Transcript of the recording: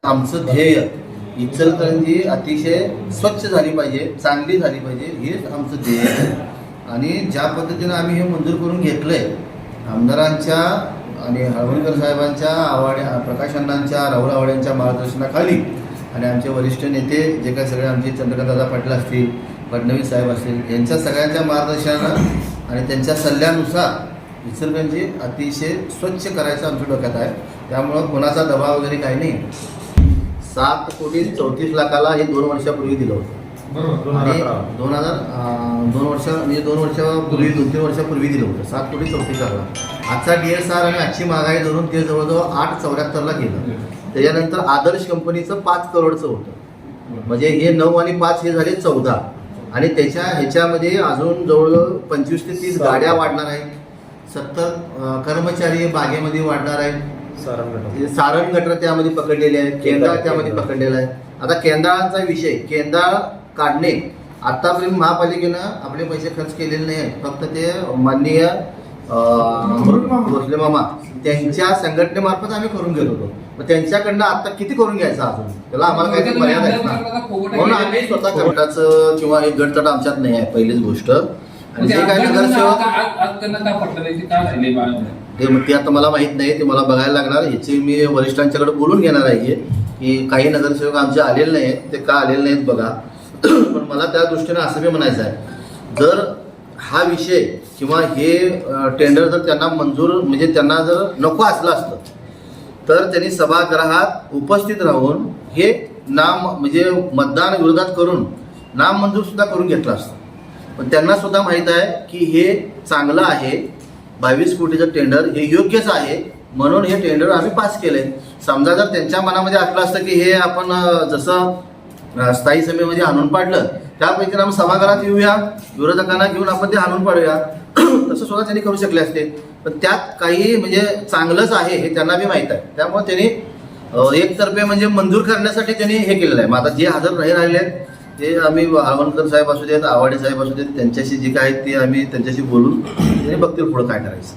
आमचं ध्येय इचलकरंजी अतिशय स्वच्छ झाली पाहिजे, चांगली झाली पाहिजे, हेच आमचं ध्येय आहे. आणि ज्या पद्धतीनं आम्ही हे मंजूर करून घेतलं आहे आमदारांच्या आणि हळवणकर साहेबांच्या आवाड्या, प्रकाश अण्णांच्या, राहुल आवाड्यांच्या मार्गदर्शनाखाली आणि आमचे वरिष्ठ नेते जे काही सगळे आमचे चंद्रकांतदादा पाटील असतील, फडणवीस साहेब असतील, यांच्या सगळ्यांच्या मार्गदर्शनानं आणि त्यांच्या सल्ल्यानुसार इचलकरंजी अतिशय स्वच्छ करायचं आमच्या डोक्यात आहे. त्यामुळं कोणाचा दबाव वगैरे काही नाही. 7,34,00,000 हे 2 वर्षापूर्वी दिलं होतं. आणि 2 वर्षापूर्वी 2-3 वर्षापूर्वी दिलं होतं 7,34,00,000. आजचा DSR आणि आजची महागाई धरून ते जवळजवळ 8,74,00,000 गेलं. त्याच्यानंतर आदर्श कंपनीचं 5 करोडचं होतं. म्हणजे हे 9 आणि 5 हे झाले 14. आणि ह्याच्यामध्ये अजून जवळजवळ 25 ते 30 गाड्या वाढणार आहेत. 70 कर्मचारी बागेमध्ये वाढणार आहेत. सारण गटर त्यामध्ये पकडलेले आहेत. केंद्राळ त्यामध्ये पकडलेला आहे. आता केंद्राळांचा विषय, केंद्राळ काढणे आतापर्यंत महापालिकेनं आपले पैसे खर्च केलेले नाही आहेत. फक्त ते माननीय भोसले मामा त्यांच्या संघटनेमार्फत आम्ही करून घेत होतो. मग त्यांच्याकडनं आता किती करून घ्यायचं अजून, त्याला आम्हाला काही मर्यादा आहेत ना. म्हणून आम्ही स्वतः गटाचं किंवा एक गटतट आमच्यात नाही आहे पहिलीच गोष्ट. आणि जे काही नगरसेवक ते आता मला माहित नाही, ते मला बघायला लागणार. ह्याची मी वरिष्ठांच्याकडे बोलून घेणार आहे की काही नगरसेवक आमचे आलेले नाही आहेत, ते का आलेले नाहीत बघा. पण मला त्या दृष्टीने असं बी म्हणायचं आहे, जर हा विषय किंवा हे टेंडर जर त्यांना मंजूर म्हणजे त्यांना जर नको असलं असतं तर त्यांनी सभागृहात उपस्थित राहून हे नाम म्हणजे मतदान विरोधात करून नाम मंजूर सुद्धा करून घेतलं असतं. पण त्यांना सुद्धा माहीत आहे की हे चांगलं आहे, 22 कोटीचं टेंडर हे योग्यच आहे, म्हणून हे टेंडर आम्ही पास केले. समजा जर त्यांच्या मनामध्ये असलं असतं की हे आपण जसं स्थायी सभेमध्ये आणून पाडलं त्यापैकी आम्ही सभागृहात येऊया, विरोधकांना घेऊन आपण ते आणून पाडूया, तसं सुद्धा त्यांनी करू शकले असते. पण त्यात काही म्हणजे चांगलंच आहे हे त्यांना बी माहीत आहे. त्यामुळे त्यांनी एकतर्फे म्हणजे मंजूर करण्यासाठी त्यांनी हे केलेलं आहे. मग आता जे हजर नाही राहिले आहेत ते आम्ही हळवणकर साहेब असू देत, आवाडे साहेब असू देत, त्यांच्याशी जे काय ते आम्ही त्यांच्याशी बोलून त्यांनी बघतील पुढं काय करायचं.